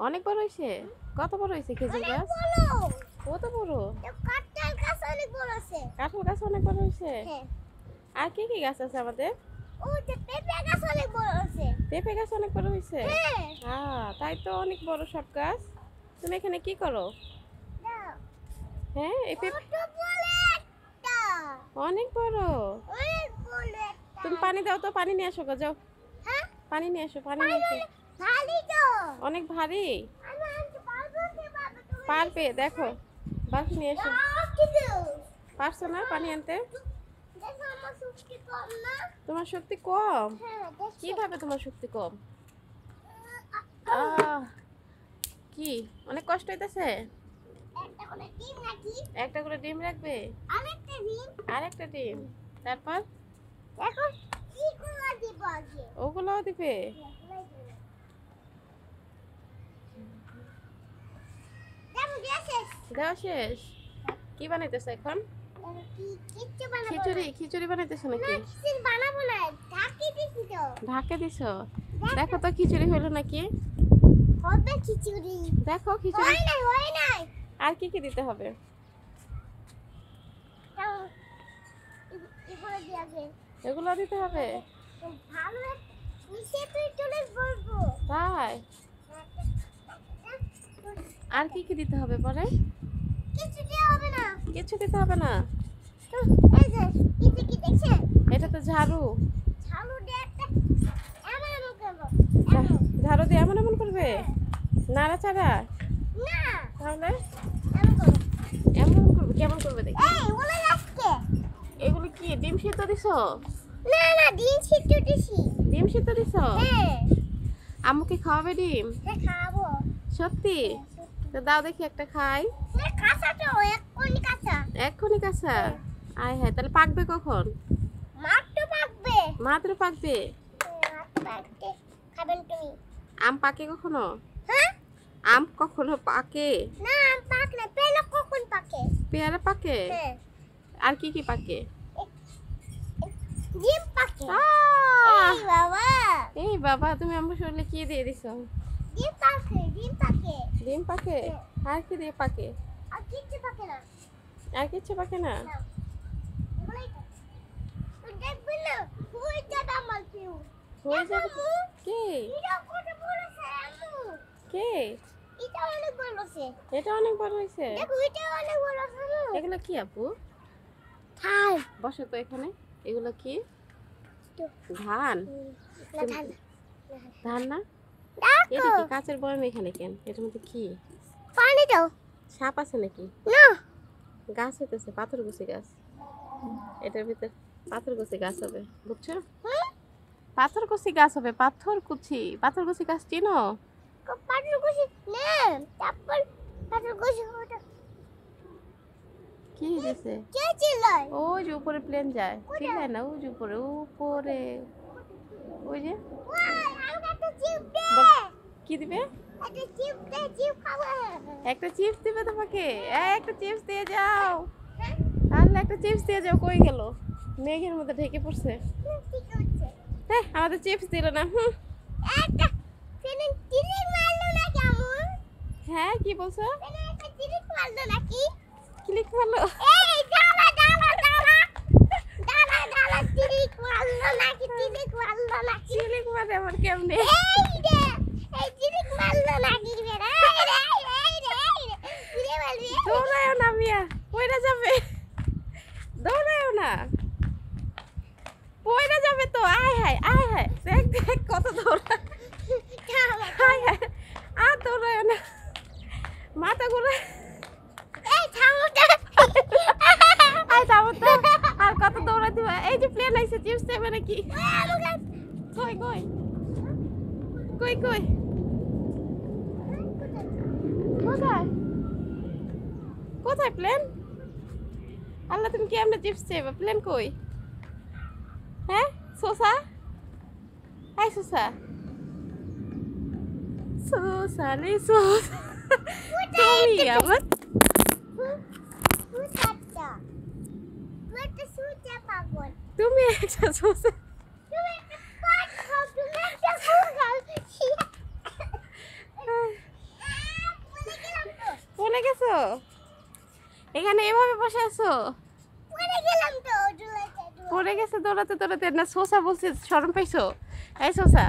অনেক বড় হয়েছে। কত বড় হয়েছে খেজুর গাছ? কত বড়? কাঁঠাল গাছ অনেক বড় আছে। কাঁঠাল গাছ অনেক বড় হয়েছে। হ্যাঁ। আর কি কি গাছ আছে আমাদের? ওই যে পেঁপে গাছ অনেক বড় আছে। পেঁপে গাছ অনেক বড় হয়েছে। হ্যাঁ। তাই তো অনেক বড় সব গাছ। তুমি এখানে কি করো? দাও। হ্যাঁ, এই পেঁপে কত বড় একটা। অনেক বড়। অনেক বড় একটা। তুমি পানি দাও তো, পানি নিয়ে আসো গো, যাও। হ্যাঁ? পানি নিয়ে আসো, পানি নিয়ে আসো। ভারী তো। অনেক ভারী। আমি আনতে পারবো কি বাবা তুমি? পারবে, দেখো। বালতি নিয়ে এসো। কিছু। পারছো না পানি আনতে? দেখো আমার শক্তি কম না? তোমার শক্তি কম? হ্যাঁ, দেখো। কিভাবে তোমার শক্তি কম? আহ, কি অনেক কষ্ট হইতেছে? একটা করে ডিম নাকি? একটা করে ডিম রাখবে? আরেকটা ডিম। আর একটা ডিম। তারপর দেখো কি করে দিব আগে। ওগুলোও দিবে? দেওয়া শেষ? কি বানাইতেছো এখন? খিচুড়ি বানাইতেছো নাকি? ঢাকে দিছো? দেখো তো খিচুড়ি হলো নাকি? দেখো খিচুড়ি। আর কি কি দিতে হবে? এগুলো দিতে হবে? তাই? আর কি কি দিতে হবে পরে? কিছু দিতে হবে না? এটা তো ঝাড়ু। ঝাড়ু দিয়ে এমন এমন করবে? নাড়াচাড়া? তাহলে এমন করবে? কেমন করবে দেখি? এগুলো কি ডিম সিদ্ধ দিছো? ডিম সিদ্ধ দিছো? আম্মুকে খাওয়াবে ডিম? সত্যি? তো দাও দেখি একটা খাই। এক্ষুনি কাঁচা? আয় হ্যাঁ, তাহলে পাকবে কখন? মাত্র পাকবে? খাবেন তুমি? আম পাকে কখনো? হ্যাঁ? আম কখনো পাকে? না, আম পাক না, পেয়ারা কখন পাকে? পেয়ারা পাকে? হ্যাঁ। আর কি কি পাকে? ডিম পাকে। এই বাবা। এই বাবা, তুমি আমার শরীরে কি দিয়ে দিছো? ডিম পাকে, ডিম পাকে। ডিম পাকে? আর কি দিয়ে পাকে? আর কিচ্ছু পাকে না। আর কিছু পাকে না? না। এগুলাই তো। তো দেখবি না, হয়ে যাবে আমার কেউ। হয়ে যাবে? কে? এটা কত বড় আছে আম্মু। কে? এটা অনেক বড় আছে। এটা অনেক বড় হয়েছে। দেখো এটা অনেক বড় আছে আম্মু। এগুলো কি আপু? ধান। বসো তো এখানে। এগুলো কি? তো। ধান? না ধান। ধান না? দেখো। এটা কি কাঁচের বয়ম এখানে কেন? এটার মধ্যে কি? পানি দাও। সাপ আছে নাকি? না। গাছ হইতেছে, পাথরকুচি গাছ। এটার ভিতর পাথরকুচি গাছ হবে, বুঝছো? পাথরকুচি গাছ হবে, পাথরকুচি গাছ চিনো? পাথর কুচি নে, তারপর পাথর কুচি ওটা কি হয়েছে? কে চিল্লায়? ওই যে উপরে প্লেন যায়। চিল্লায় না, ওই যে উপরে ওই যে। ওই আমাকে একটা চিপ দে। কি দিবে? একটা চিপ দে, চিপ খাবো। একটা চিপস দিবে তোমাকে? একটা চিপস দিয়ে যাও। হ্যাঁ? তাহলে একটা চিপস দিয়ে যাও। কই গেল? মেঘের মধ্যে ঢেকে পড়ছে। কি করছে? হ্যাঁ, আমাদের চিপস দিল না। একটা ফিলিং টিলিং মারলো না কেমন? হ্যাঁ, কি বলছো? একটা টিলিং মারলো নাকি? ক্লিক মারলো? এই দাঁড়া দাঁড়া দাঁড়া দাঁড়া দাঁড়া টিলিং মারলো নাকি? টিলিং মারলো নাকি? ক্লিক মারে আবার কেমনে? এই রে এই টিলিং মারলো নাকি রে? এই রে টিলিং মারবি? দৌড়ায়ও না মিয়া, পয়রা যাবে। দৌড়ায়ও না, পয়রা যাবে তো। আয় হায়, দেখ দেখ কত দৌড়ায়। হায় হায়, আর দৌড়ায়ও না, মাথা ঘুরায়। এই থামোটা। আয় থামো তো, আর কত দৌড়াতে হয়। এই যে প্লেন আইছে, চিপস দেবে নাকি? কই কই কই কই কোথায় কোথায় প্লেন? আল্লাহ, তুমি কেমনে চিপস চাইবা? প্লেন কই? হ্যাঁ, সোসা, আই সোসা, সোসা রে সোসা। তুমি আমার সুচাটা তুই সুচা পাগল। তুমি একটা সোসা। তুমি একটা পাগল, তুমি একটা পাগল। পড়ে গেছো? এখানে এভাবে বসে আছো? পড়ে গেলাম তো ঝুলাইতে পড়ে গেছে দৌড়াতে দৌড়াতে, না সোসা বলছে শরম পাইছো? এই সোসা,